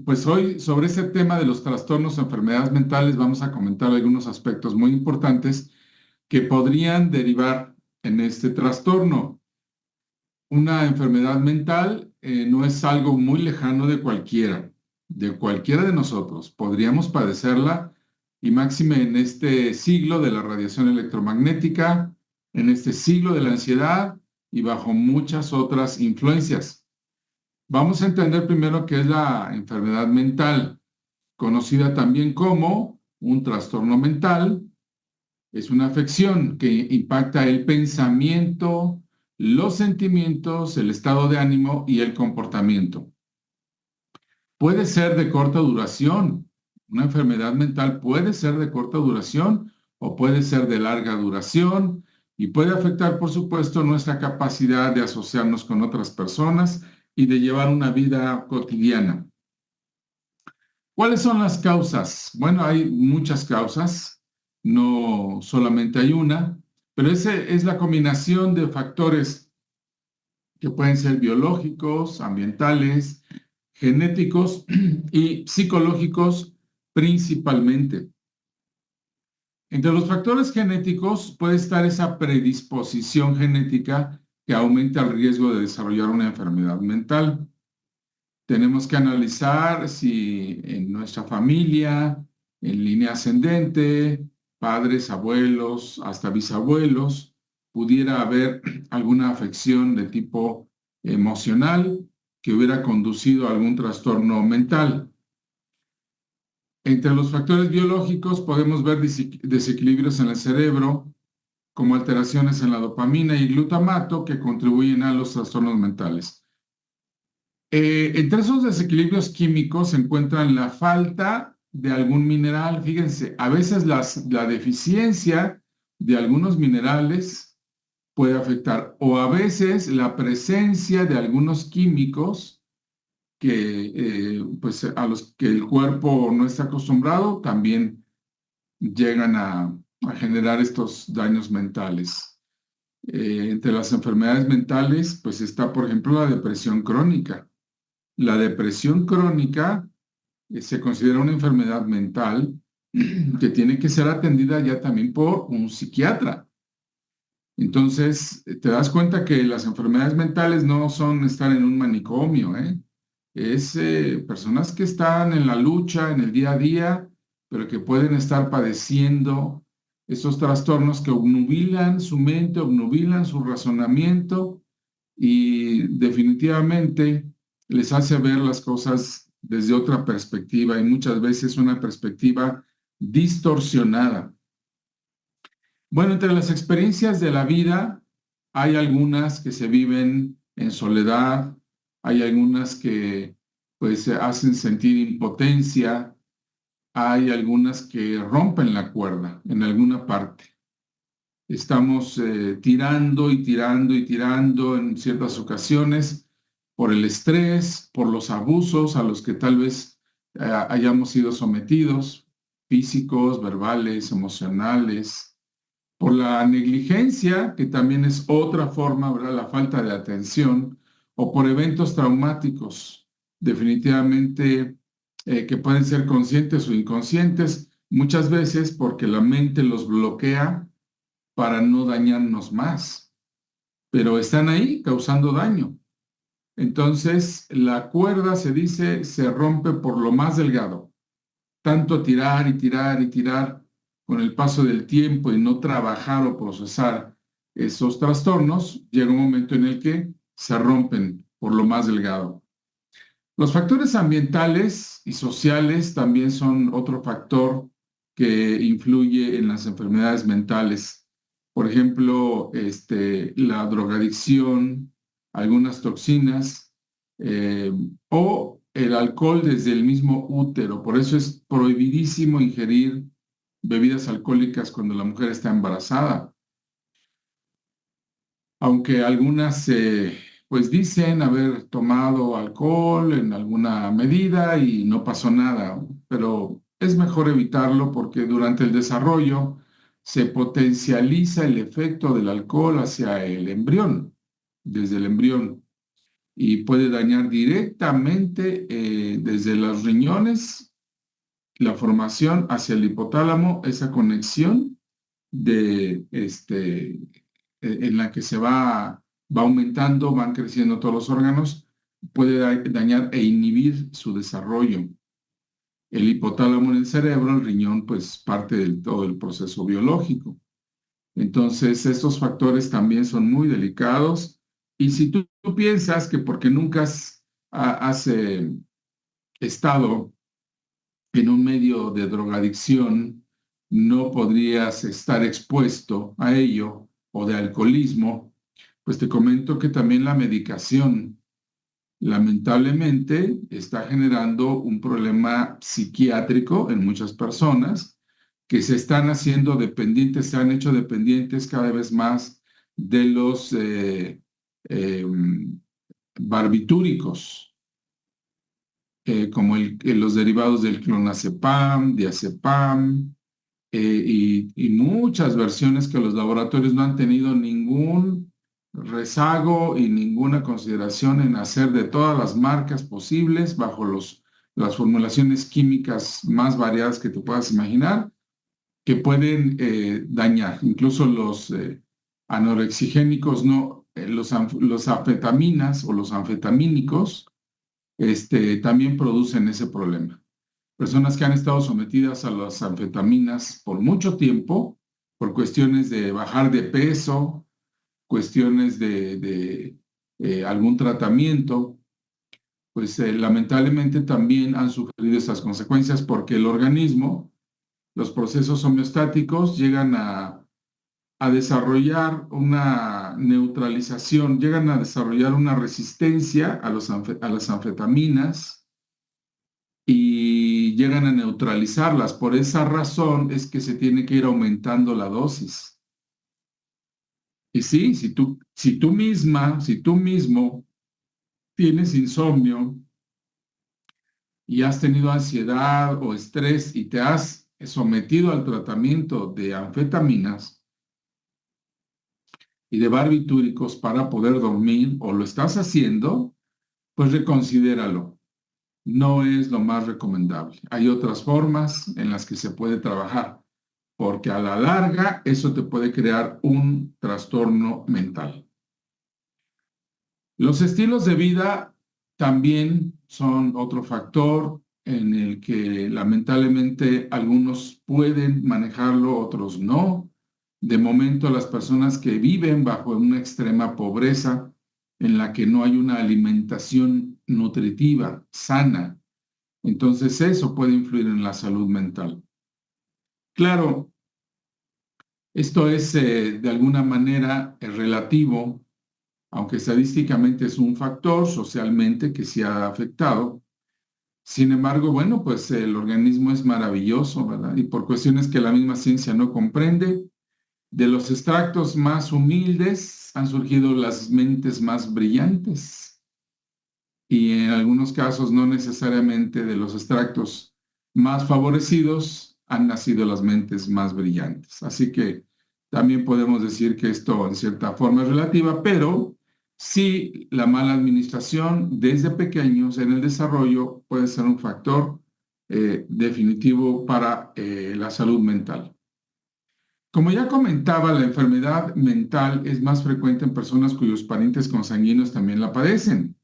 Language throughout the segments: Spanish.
Pues hoy sobre este tema de los trastornos o enfermedades mentales vamos a comentar algunos aspectos muy importantes que podrían derivar en este trastorno. Una enfermedad mental no es algo muy lejano de cualquiera de nosotros. Podríamos padecerla y máxime en este siglo de la radiación electromagnética, en este siglo de la ansiedad y bajo muchas otras influencias. Vamos a entender primero qué es la enfermedad mental, conocida también como un trastorno mental. Es una afección que impacta el pensamiento, los sentimientos, el estado de ánimo y el comportamiento. Puede ser de corta duración. Una enfermedad mental puede ser de corta duración o puede ser de larga duración y puede afectar, por supuesto, nuestra capacidad de asociarnos con otras personas y de llevar una vida cotidiana. ¿Cuáles son las causas? Bueno, hay muchas causas, no solamente hay una, pero esa es la combinación de factores que pueden ser biológicos, ambientales, genéticos y psicológicos principalmente. Entre los factores genéticos puede estar esa predisposición genética que aumenta el riesgo de desarrollar una enfermedad mental. Tenemos que analizar si en nuestra familia, en línea ascendente, padres, abuelos, hasta bisabuelos, pudiera haber alguna afección de tipo emocional que hubiera conducido a algún trastorno mental. Entre los factores biológicos podemos ver desequilibrios en el cerebro, como alteraciones en la dopamina y glutamato que contribuyen a los trastornos mentales. Entre esos desequilibrios químicos se encuentran la falta de algún mineral. Fíjense, a veces la deficiencia de algunos minerales puede afectar, o a veces la presencia de algunos químicos que, pues, a los que el cuerpo no está acostumbrado, también llegan a generar estos daños mentales. Entre las enfermedades mentales, pues está, por ejemplo, la depresión crónica. La depresión crónica se considera una enfermedad mental que tiene que ser atendida ya también por un psiquiatra. Entonces, te das cuenta que las enfermedades mentales no son estar en un manicomio, ¿eh? Es personas que están en la lucha, en el día a día, pero que pueden estar padeciendo esos trastornos que obnubilan su mente, obnubilan su razonamiento y definitivamente les hace ver las cosas desde otra perspectiva y muchas veces una perspectiva distorsionada. Bueno, entre las experiencias de la vida hay algunas que se viven en soledad, hay algunas que pues hacen sentir impotencia, hay algunas que rompen la cuerda en alguna parte. Estamos tirando y tirando y tirando en ciertas ocasiones por el estrés, por los abusos a los que tal vez hayamos sido sometidos, físicos, verbales, emocionales, por la negligencia, que también es otra forma, ¿verdad? La falta de atención, o por eventos traumáticos, definitivamente que pueden ser conscientes o inconscientes, muchas veces porque la mente los bloquea para no dañarnos más, pero están ahí causando daño. Entonces, la cuerda, se dice, se rompe por lo más delgado. Tanto tirar y tirar y tirar con el paso del tiempo y no trabajar o procesar esos trastornos, llega un momento en el que se rompen por lo más delgado. Los factores ambientales y sociales también son otro factor que influye en las enfermedades mentales. Por ejemplo, la drogadicción, algunas toxinas o el alcohol desde el mismo útero. Por eso es prohibidísimo ingerir bebidas alcohólicas cuando la mujer está embarazada. Aunque algunas pues dicen haber tomado alcohol en alguna medida y no pasó nada, pero es mejor evitarlo porque durante el desarrollo se potencializa el efecto del alcohol hacia el embrión, desde el embrión. y puede dañar directamente desde los riñones, la formación hacia el hipotálamo, esa conexión de en la que va aumentando, van creciendo todos los órganos, puede dañar e inhibir su desarrollo. El hipotálamo en el cerebro, el riñón, pues parte de todo el proceso biológico. Entonces, estos factores también son muy delicados. Y si tú piensas que porque nunca has estado en un medio de drogadicción, no podrías estar expuesto a ello, o de alcoholismo, pues te comento que también la medicación lamentablemente está generando un problema psiquiátrico en muchas personas que se están haciendo dependientes, se han hecho dependientes cada vez más de los eh, barbitúricos, como los derivados del clonazepam, diazepam, y muchas versiones que los laboratorios no han tenido ningún rezago y ninguna consideración en hacer de todas las marcas posibles bajo las formulaciones químicas más variadas que te puedas imaginar, que pueden dañar. Incluso los anorexigénicos, no, los anfetaminas o los anfetamínicos, también producen ese problema. Personas que han estado sometidas a las anfetaminas por mucho tiempo, por cuestiones de bajar de peso, cuestiones de algún tratamiento, pues lamentablemente también han sufrido esas consecuencias porque el organismo, los procesos homeostáticos llegan a desarrollar una neutralización, llegan a desarrollar una resistencia a las anfetaminas y llegan a neutralizarlas. Por esa razón es que se tiene que ir aumentando la dosis. Y sí, si tú mismo tienes insomnio y has tenido ansiedad o estrés y te has sometido al tratamiento de anfetaminas y de barbitúricos para poder dormir o lo estás haciendo, pues reconsidéralo. No es lo más recomendable. Hay otras formas en las que se puede trabajar, porque a la larga eso te puede crear un trastorno mental. Los estilos de vida también son otro factor en el que lamentablemente algunos pueden manejarlo, otros no. De momento, las personas que viven bajo una extrema pobreza en la que no hay una alimentación nutritiva, sana, entonces eso puede influir en la salud mental. Claro, esto es de alguna manera relativo, aunque estadísticamente es un factor socialmente que sí ha afectado. Sin embargo, bueno, pues el organismo es maravilloso, ¿verdad? Y por cuestiones que la misma ciencia no comprende, de los extractos más humildes han surgido las mentes más brillantes. Y en algunos casos no necesariamente de los extractos más favorecidos han nacido las mentes más brillantes. Así que también podemos decir que esto en cierta forma es relativa, pero sí la mala administración desde pequeños en el desarrollo puede ser un factor definitivo para la salud mental. Como ya comentaba, la enfermedad mental es más frecuente en personas cuyos parientes consanguíneos también la padecen.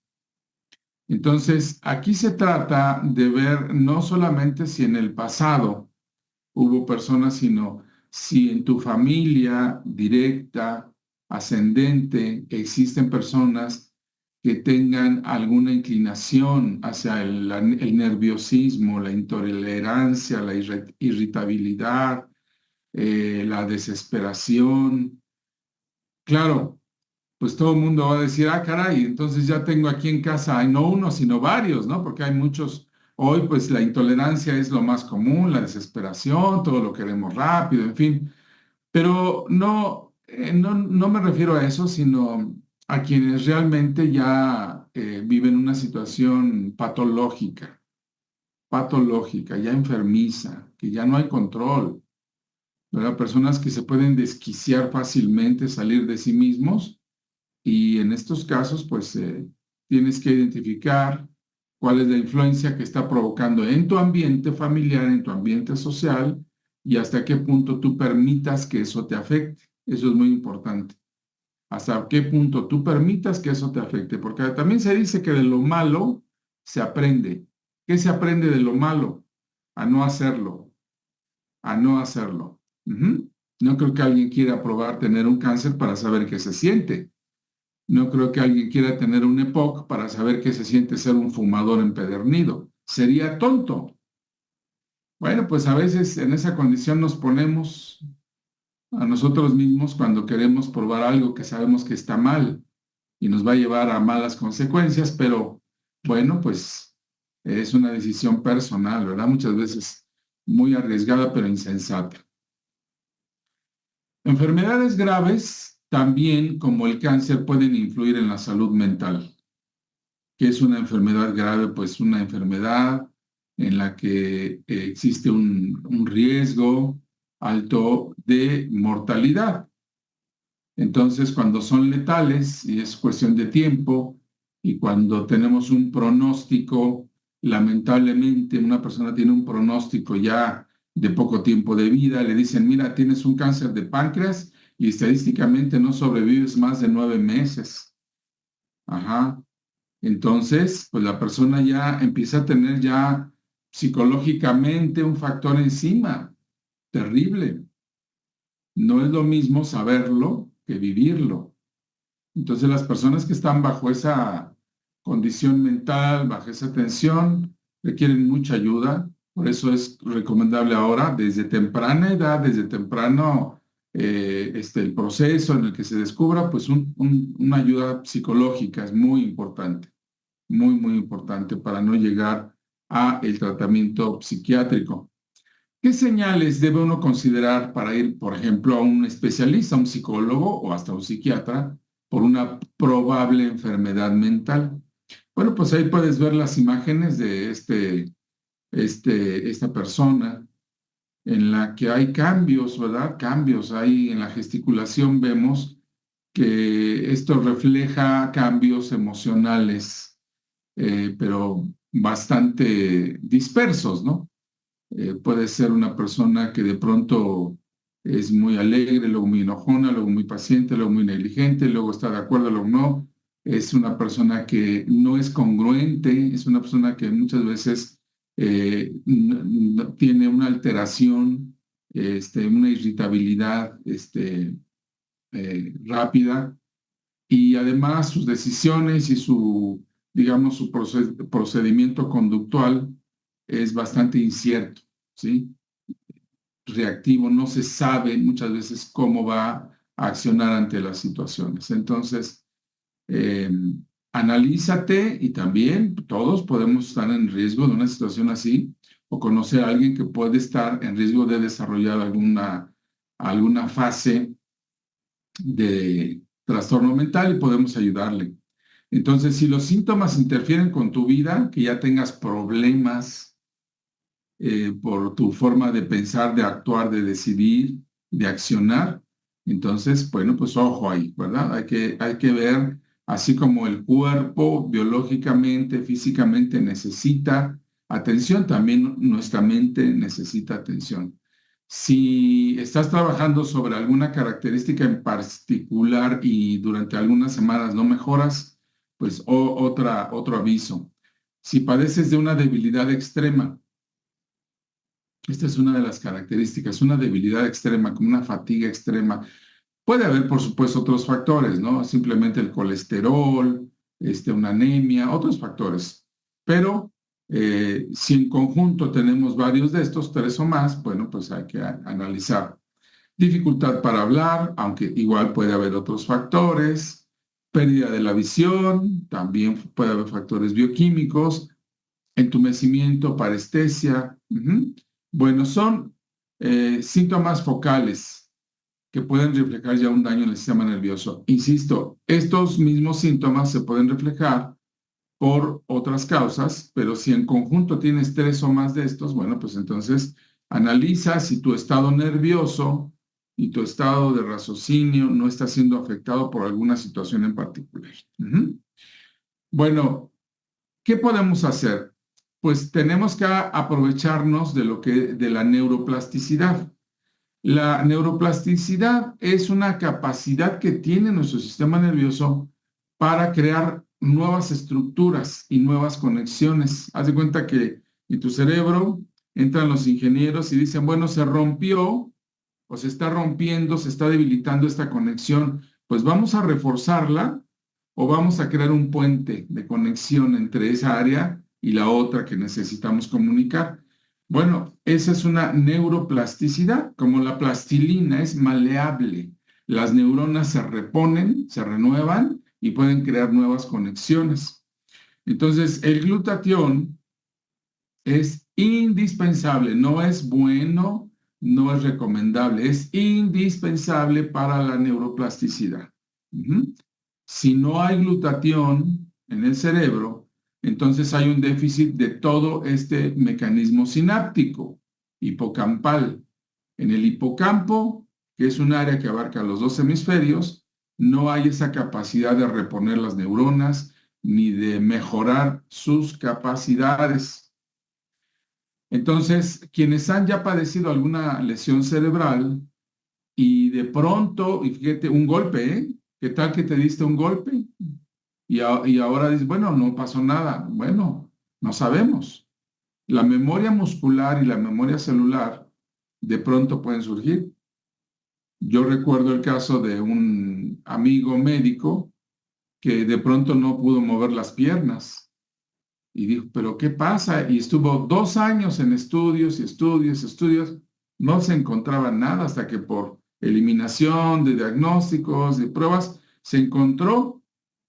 Entonces, aquí se trata de ver no solamente si en el pasado hubo personas, sino si en tu familia directa, ascendente, existen personas que tengan alguna inclinación hacia el nerviosismo, la intolerancia, la irritabilidad, la desesperación. Claro, pues todo el mundo va a decir, ah, caray, entonces ya tengo aquí en casa, no uno, sino varios, ¿no? Porque hay muchos, hoy pues la intolerancia es lo más común, la desesperación, todo lo queremos rápido, en fin. Pero no me refiero a eso, sino a quienes realmente ya viven una situación patológica, ya enfermiza, que ya no hay control, ¿verdad? Personas que se pueden desquiciar fácilmente, salir de sí mismos y en estos casos, pues tienes que identificar cuál es la influencia que está provocando en tu ambiente familiar, en tu ambiente social, y hasta qué punto tú permitas que eso te afecte. Eso es muy importante. Hasta qué punto tú permitas que eso te afecte, porque también se dice que de lo malo se aprende. ¿Qué se aprende de lo malo? A no hacerlo, a no hacerlo. No creo que alguien quiera probar tener un cáncer para saber qué se siente. No creo que alguien quiera tener un EPOC para saber qué se siente ser un fumador empedernido. Sería tonto. Bueno, pues a veces en esa condición nos ponemos a nosotros mismos cuando queremos probar algo que sabemos que está mal y nos va a llevar a malas consecuencias, pero bueno, pues es una decisión personal, ¿verdad? Muchas veces muy arriesgada, pero insensata. Enfermedades graves también, como el cáncer, pueden influir en la salud mental. ¿Qué es una enfermedad grave? Pues una enfermedad en la que existe un riesgo alto de mortalidad. Entonces, cuando son letales y es cuestión de tiempo, y cuando tenemos un pronóstico, lamentablemente una persona tiene un pronóstico ya de poco tiempo de vida, le dicen, mira, tienes un cáncer de páncreas y estadísticamente no sobrevives más de 9 meses. Ajá. Entonces, pues la persona ya empieza a tener ya psicológicamente un factor encima, terrible. No es lo mismo saberlo que vivirlo. Entonces, las personas que están bajo esa condición mental, bajo esa tensión, requieren mucha ayuda. Por eso es recomendable ahora, desde temprana edad, desde temprano el proceso en el que se descubra, pues una ayuda psicológica es muy importante, muy, muy importante para no llegar a el tratamiento psiquiátrico. ¿Qué señales debe uno considerar para ir, por ejemplo, a un especialista, a un psicólogo o hasta un psiquiatra por una probable enfermedad mental? Bueno, pues ahí puedes ver las imágenes de esta persona en la que hay cambios, ¿verdad? Cambios. Ahí en la gesticulación vemos que esto refleja cambios emocionales, pero bastante dispersos, ¿no? Puede ser una persona que de pronto es muy alegre, luego muy enojona, luego muy paciente, luego muy negligente, luego está de acuerdo, luego no. Es una persona que no es congruente, es una persona que muchas veces tiene una alteración, una irritabilidad rápida, y además sus decisiones y digamos, su procedimiento conductual es bastante incierto, ¿sí? Reactivo, no se sabe muchas veces cómo va a accionar ante las situaciones. Entonces, analízate, y también todos podemos estar en riesgo de una situación así o conocer a alguien que puede estar en riesgo de desarrollar alguna fase de trastorno mental y podemos ayudarle. Entonces, si los síntomas interfieren con tu vida, que ya tengas problemas por tu forma de pensar, de actuar, de decidir, de accionar, entonces, bueno, pues ojo ahí, ¿verdad? Hay que ver, así como el cuerpo biológicamente, físicamente necesita atención, también nuestra mente necesita atención. Si estás trabajando sobre alguna característica en particular y durante algunas semanas no mejoras, pues otro aviso. Si padeces de una debilidad extrema, esta es una de las características, una debilidad extrema, como una fatiga extrema. Puede haber, por supuesto, otros factores, ¿no? Simplemente el colesterol, una anemia, otros factores. Pero si en conjunto tenemos varios de estos, 3 o más, bueno, pues hay que analizar. Dificultad para hablar, aunque igual puede haber otros factores. Pérdida de la visión, también puede haber factores bioquímicos. Entumecimiento, parestesia. Bueno, son síntomas focales que pueden reflejar ya un daño en el sistema nervioso. Insisto, estos mismos síntomas se pueden reflejar por otras causas, pero si en conjunto tienes 3 o más de estos, bueno, pues entonces analiza si tu estado nervioso y tu estado de raciocinio no está siendo afectado por alguna situación en particular. Bueno, ¿qué podemos hacer? Pues tenemos que aprovecharnos de la neuroplasticidad. La neuroplasticidad es una capacidad que tiene nuestro sistema nervioso para crear nuevas estructuras y nuevas conexiones. Haz de cuenta que en tu cerebro entran los ingenieros y dicen, bueno, se rompió o se está rompiendo, se está debilitando esta conexión, pues vamos a reforzarla o vamos a crear un puente de conexión entre esa área y la otra que necesitamos comunicar. Bueno, esa es una neuroplasticidad, como la plastilina es maleable. Las neuronas se reponen, se renuevan y pueden crear nuevas conexiones. Entonces, el glutatión es indispensable, no es bueno, no es recomendable, es indispensable para la neuroplasticidad. Si no hay glutatión en el cerebro, entonces hay un déficit de todo este mecanismo sináptico, hipocampal. En el hipocampo, que es un área que abarca los dos hemisferios, no hay esa capacidad de reponer las neuronas ni de mejorar sus capacidades. Entonces, quienes han ya padecido alguna lesión cerebral y de pronto, y fíjate, un golpe, ¿eh? ¿Qué tal que te diste un golpe? Y ahora dices, bueno, no pasó nada. Bueno, no sabemos. La memoria muscular y la memoria celular de pronto pueden surgir. Yo recuerdo el caso de un amigo médico que de pronto no pudo mover las piernas. Y dijo, ¿pero qué pasa? Y estuvo 2 años en estudios y estudios, estudios. No se encontraba nada hasta que por eliminación de diagnósticos, de pruebas, se encontró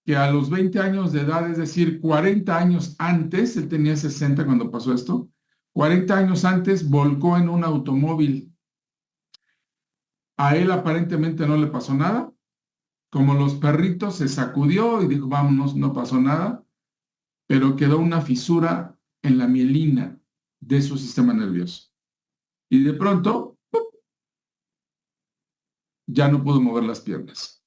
que a los 20 años de edad, es decir, 40 años antes, él tenía 60 cuando pasó esto, 40 años antes volcó en un automóvil. A él aparentemente no le pasó nada. Como los perritos, se sacudió y dijo, vámonos, no pasó nada, pero quedó una fisura en la mielina de su sistema nervioso. Y de pronto, ya no pudo mover las piernas.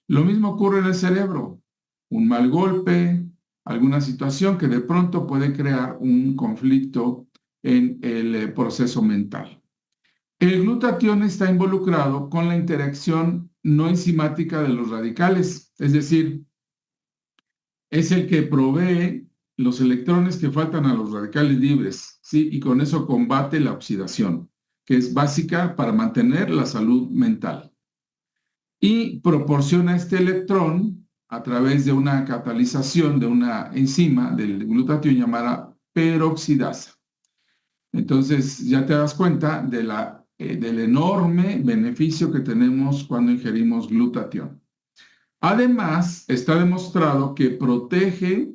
Lo mismo ocurre en el cerebro. Un mal golpe, alguna situación que de pronto puede crear un conflicto en el proceso mental. El glutatión está involucrado con la interacción no enzimática de los radicales, es decir, es el que provee los electrones que faltan a los radicales libres, ¿sí? Y con eso combate la oxidación, que es básica para mantener la salud mental. Y proporciona este electrón a través de una catalización de una enzima del glutatión llamada peroxidasa. Entonces, ya te das cuenta del enorme beneficio que tenemos cuando ingerimos glutatión. Además, está demostrado que protege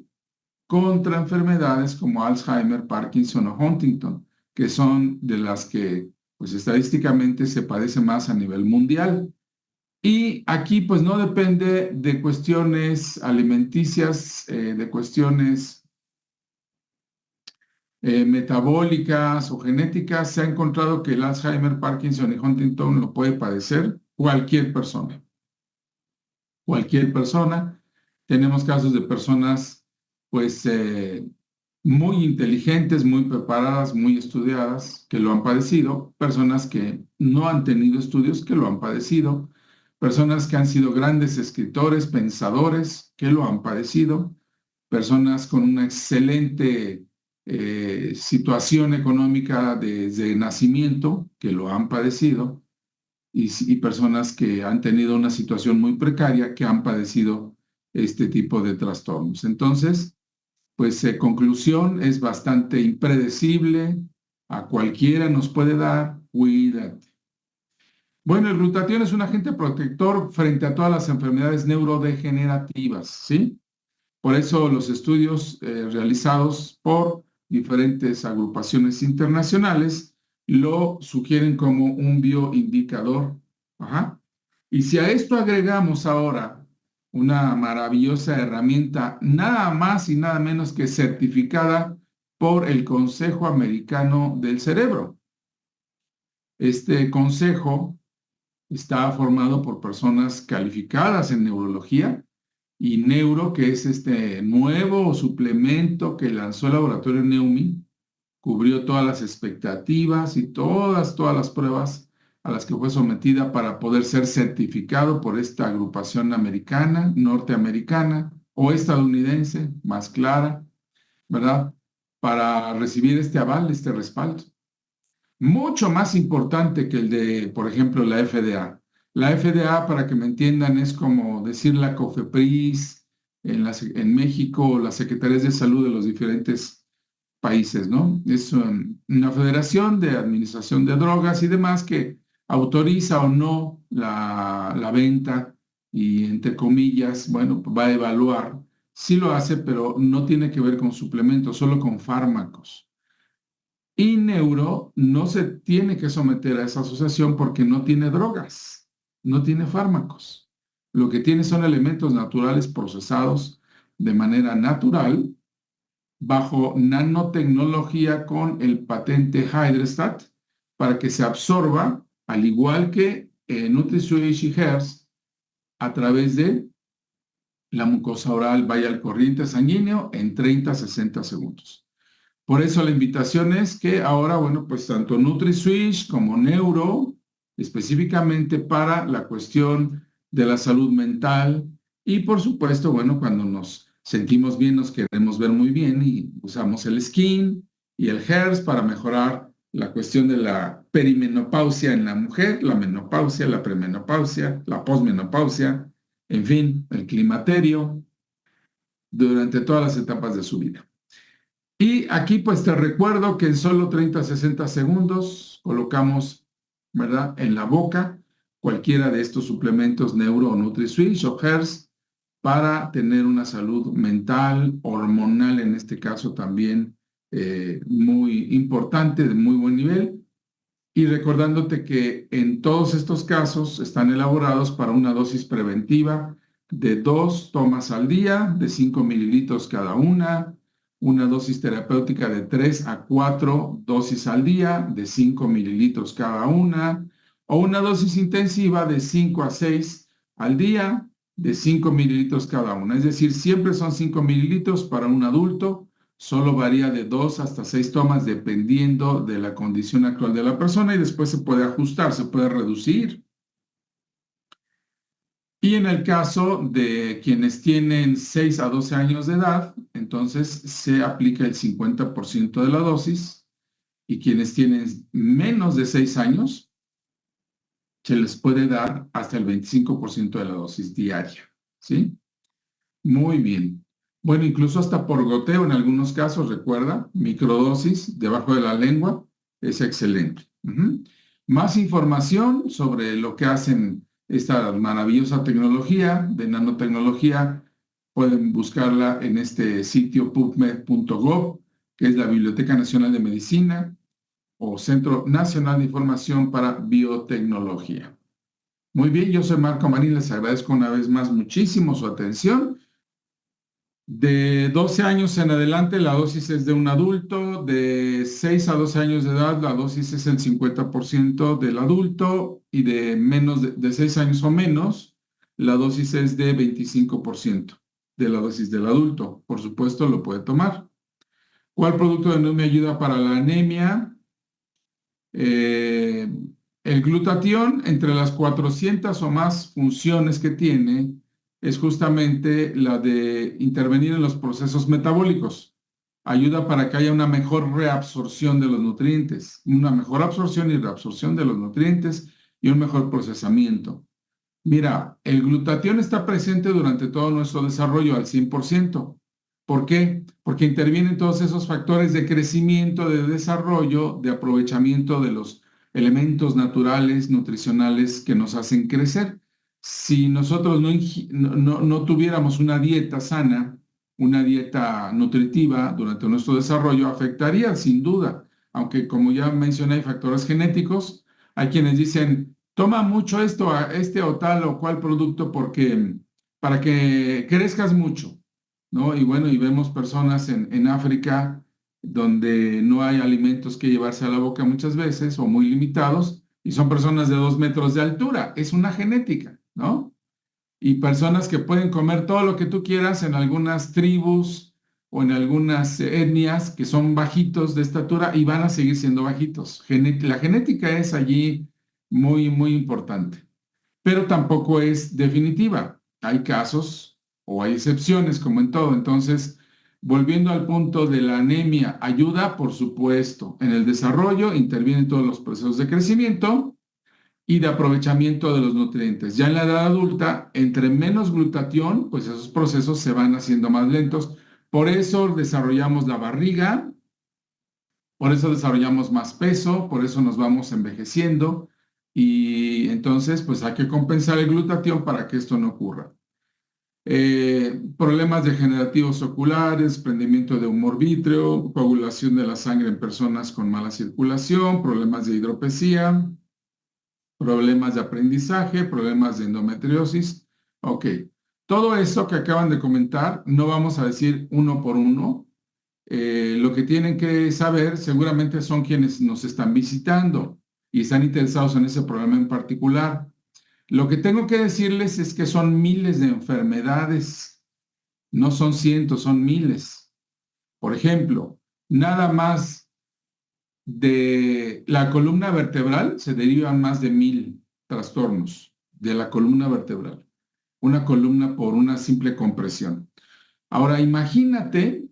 contra enfermedades como Alzheimer, Parkinson o Huntington, que son de las que, pues estadísticamente se padece más a nivel mundial. Y aquí, pues no depende de cuestiones alimenticias, de cuestiones metabólicas o genéticas. Se ha encontrado que el Alzheimer, Parkinson y Huntington lo puede padecer cualquier persona. Cualquier persona. Tenemos casos de personas, pues, muy inteligentes, muy preparadas, muy estudiadas, que lo han padecido, personas que no han tenido estudios, que lo han padecido, personas que han sido grandes escritores, pensadores, que lo han padecido, personas con una excelente situación económica desde nacimiento, que lo han padecido, y personas que han tenido una situación muy precaria, que han padecido este tipo de trastornos. Entonces, pues conclusión, es bastante impredecible, a cualquiera nos puede dar, cuídate. Bueno, el glutatión es un agente protector frente a todas las enfermedades neurodegenerativas, ¿sí? Por eso los estudios realizados por diferentes agrupaciones internacionales lo sugieren como un bioindicador. Ajá. Y si a esto agregamos ahora una maravillosa herramienta, nada más y nada menos que certificada por el Consejo Americano del Cerebro. Este consejo está formado por personas calificadas en neurología Y Neuro, que es este nuevo suplemento que lanzó el laboratorio Neumi, cubrió todas las expectativas y todas las pruebas a las que fue sometida para poder ser certificado por esta agrupación americana, norteamericana o estadounidense, más clara, ¿verdad? Para recibir este aval, este respaldo. Mucho más importante que el de, por ejemplo, la FDA. La FDA, para que me entiendan, es como decir la COFEPRIS en México o las secretarías de salud de los diferentes países, ¿no? Es una federación de administración de drogas y demás que autoriza o no la venta y, entre comillas, bueno, va a evaluar. Sí lo hace, pero no tiene que ver con suplementos, solo con fármacos. Y Neuro no se tiene que someter a esa asociación porque no tiene drogas, no tiene fármacos. Lo que tiene son elementos naturales procesados de manera natural bajo nanotecnología con el patente Hydrestat para que se absorba, al igual que NutriSwitch y Hers, a través de la mucosa oral, vaya al corriente sanguíneo en 30 a 60 segundos. Por eso la invitación es que ahora, bueno, pues tanto NutriSwitch como Neuro, específicamente para la cuestión de la salud mental y por supuesto, bueno, cuando nos sentimos bien, nos queremos ver muy bien y usamos el Skin y el Hers para mejorar la cuestión de la perimenopausia en la mujer, la menopausia, la premenopausia, la posmenopausia, en fin, el climaterio durante todas las etapas de su vida. Y aquí pues te recuerdo que en solo 30 a 60 segundos colocamos, ¿verdad?, en la boca cualquiera de estos suplementos Neuro o NutriSwitch o Hers para tener una salud mental, hormonal en este caso también muy importante, de muy buen nivel. Y recordándote que en todos estos casos están elaborados para una dosis preventiva de 2 tomas al día, de 5 mililitros cada una dosis terapéutica de 3 a 4 dosis al día, de 5 mililitros cada o una dosis intensiva de 5 a 6 al día, de 5 mililitros cada una. Es decir, siempre son 5 mililitros para un adulto, solo varía de 2 hasta 6 tomas dependiendo de la condición actual de la persona y después se puede ajustar, se puede reducir. Y en el caso de quienes tienen 6 a 12 años de edad, entonces se aplica el 50% de la dosis y quienes tienen menos de 6 años, se les puede dar hasta el 25% de la dosis diaria, ¿sí? Muy bien. Bueno, incluso hasta por goteo en algunos casos, recuerda, microdosis debajo de la lengua es excelente. Más información sobre lo que hacen esta maravillosa tecnología de nanotecnología, pueden buscarla en este sitio pubmed.gov, que es la Biblioteca Nacional de Medicina o Centro Nacional de Información para Biotecnología. Muy bien, yo soy Marco Marín, les agradezco una vez más muchísimo su atención. De 12 años en adelante, la dosis es de un adulto. De 6 a 12 años de edad, la dosis es el 50% del adulto. Y de menos de 6 años o menos, la dosis es de 25% de la dosis del adulto. Por supuesto, lo puede tomar. ¿Cuál producto de Neumi ayuda para la anemia? El glutatión, entre las 400 o más funciones que tiene, es justamente la de intervenir en los procesos metabólicos. Ayuda para que haya una mejor reabsorción de los nutrientes, una mejor absorción y reabsorción de los nutrientes y un mejor procesamiento. Mira, el glutatión está presente durante todo nuestro desarrollo al 100%. ¿Por qué? Porque intervienen todos esos factores de crecimiento, de desarrollo, de aprovechamiento de los elementos naturales, nutricionales que nos hacen crecer. Si nosotros no tuviéramos una dieta sana, una dieta nutritiva durante nuestro desarrollo, afectaría sin duda, aunque como ya mencioné, hay factores genéticos. Hay quienes dicen, toma mucho este o tal o cual producto porque para que crezcas mucho, ¿no? Y bueno, y vemos personas en África donde no hay alimentos que llevarse a la boca muchas veces o muy limitados y son personas de 2 metros de altura. Es una genética, ¿no? y personas que pueden comer todo lo que tú quieras en algunas tribus o en algunas etnias que son bajitos de estatura y van a seguir siendo bajitos. La genética es allí muy, muy importante, pero tampoco es definitiva. Hay casos o hay excepciones, como en todo. Entonces, volviendo al punto de la anemia, ayuda, por supuesto, en el desarrollo, intervienen todos los procesos de crecimiento y de aprovechamiento de los nutrientes. Ya en la edad adulta, entre menos glutatión, pues esos procesos se van haciendo más lentos. Por eso desarrollamos la barriga, por eso desarrollamos más peso, por eso nos vamos envejeciendo y entonces pues hay que compensar el glutatión para que esto no ocurra. Problemas degenerativos oculares, prendimiento de humor vítreo, coagulación de la sangre en personas con mala circulación, problemas de hidropesía, problemas de aprendizaje, problemas de endometriosis. Ok, todo esto que acaban de comentar, no vamos a decir uno por uno. Lo que tienen que saber seguramente son quienes nos están visitando y están interesados en ese problema en particular. Lo que tengo que decirles es que son miles de enfermedades, no son cientos, son miles. Por ejemplo, nada más de la columna vertebral se derivan más de 1000 trastornos de la columna vertebral. Una columna por una simple compresión. Ahora, imagínate,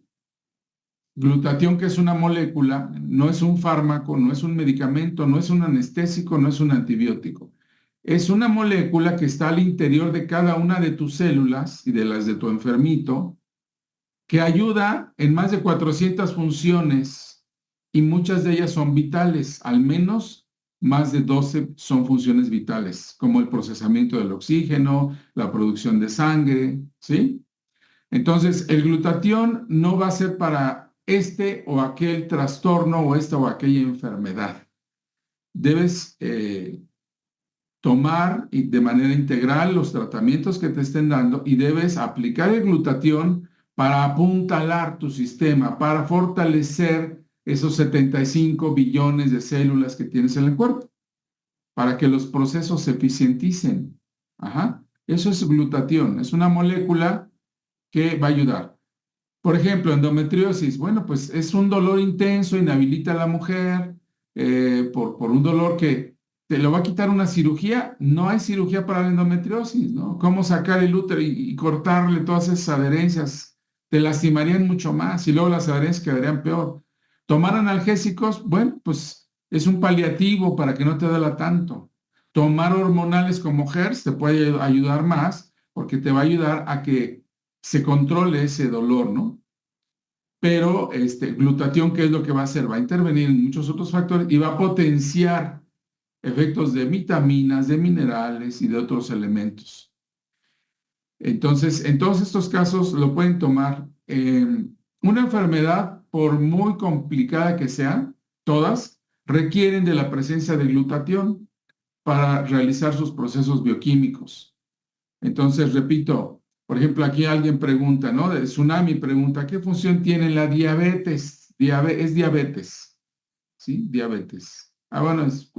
glutatión, que es una molécula, no es un fármaco, no es un medicamento, no es un anestésico, no es un antibiótico. Es una molécula que está al interior de cada una de tus células y de las de tu enfermito, que ayuda en más de 400 funciones y muchas de ellas son vitales, al menos más de 12 son funciones vitales, como el procesamiento del oxígeno, la producción de sangre, ¿sí? Entonces, el glutatión no va a ser para este o aquel trastorno o esta o aquella enfermedad. Debes tomar de manera integral los tratamientos que te estén dando y debes aplicar el glutatión para apuntalar tu sistema, para fortalecer esos 75 billones de células que tienes en el cuerpo, para que los procesos se eficienticen. Ajá. Eso es glutatión, es una molécula que va a ayudar. Por ejemplo, endometriosis, bueno, pues es un dolor intenso, inhabilita a la mujer por un dolor que te lo va a quitar una cirugía. No hay cirugía para la endometriosis, ¿no? ¿Cómo sacar el útero y cortarle todas esas adherencias? Te lastimarían mucho más y luego las adherencias quedarían peor. Tomar analgésicos, bueno, pues es un paliativo para que no te duela tanto. Tomar hormonales como HERS te puede ayudar más porque te va a ayudar a que se controle ese dolor, ¿no? Pero glutatión, ¿qué es lo que va a hacer? Va a intervenir en muchos otros factores y va a potenciar efectos de vitaminas, de minerales y de otros elementos. Entonces, en todos estos casos lo pueden tomar. Una enfermedad, por muy complicada que sea, todas requieren de la presencia de glutatión para realizar sus procesos bioquímicos. Entonces, repito, por ejemplo, aquí alguien pregunta, ¿no? De Tsunami pregunta, ¿qué función tiene la diabetes? Es diabetes, ¿sí? Diabetes. Bueno, es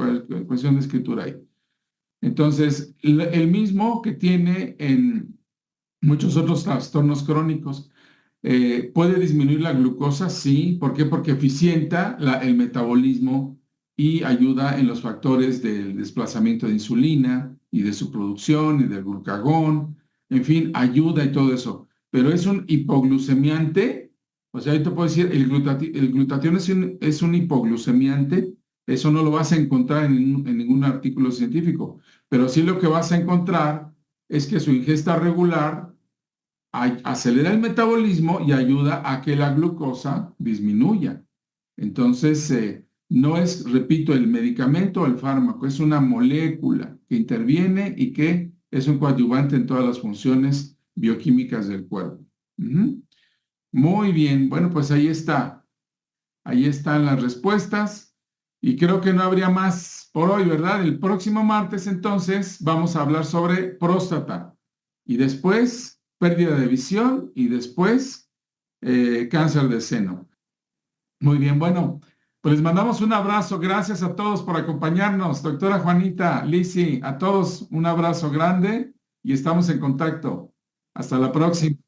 cuestión de escritura ahí. Entonces, el mismo que tiene en muchos otros trastornos crónicos. ¿Puede disminuir la glucosa? Sí. ¿Por qué? Porque eficienta el metabolismo y ayuda en los factores del desplazamiento de insulina y de su producción y del glucagón. En fin, ayuda y todo eso. Pero es un hipoglucemiante. O sea, yo te puedo decir, el glutatión es un hipoglucemiante. Eso no lo vas a encontrar en ningún artículo científico. Pero sí lo que vas a encontrar es que su ingesta regular acelera el metabolismo y ayuda a que la glucosa disminuya. Entonces, no es, repito, el medicamento o el fármaco, es una molécula que interviene y que es un coadyuvante en todas las funciones bioquímicas del cuerpo. Muy bien, bueno, pues ahí está. Ahí están las respuestas y creo que no habría más por hoy, ¿verdad? El próximo martes, entonces, vamos a hablar sobre próstata y después pérdida de visión y después cáncer de seno. Muy bien, bueno, pues les mandamos un abrazo. Gracias a todos por acompañarnos. Doctora Juanita, Lizzy, a todos un abrazo grande y estamos en contacto. Hasta la próxima.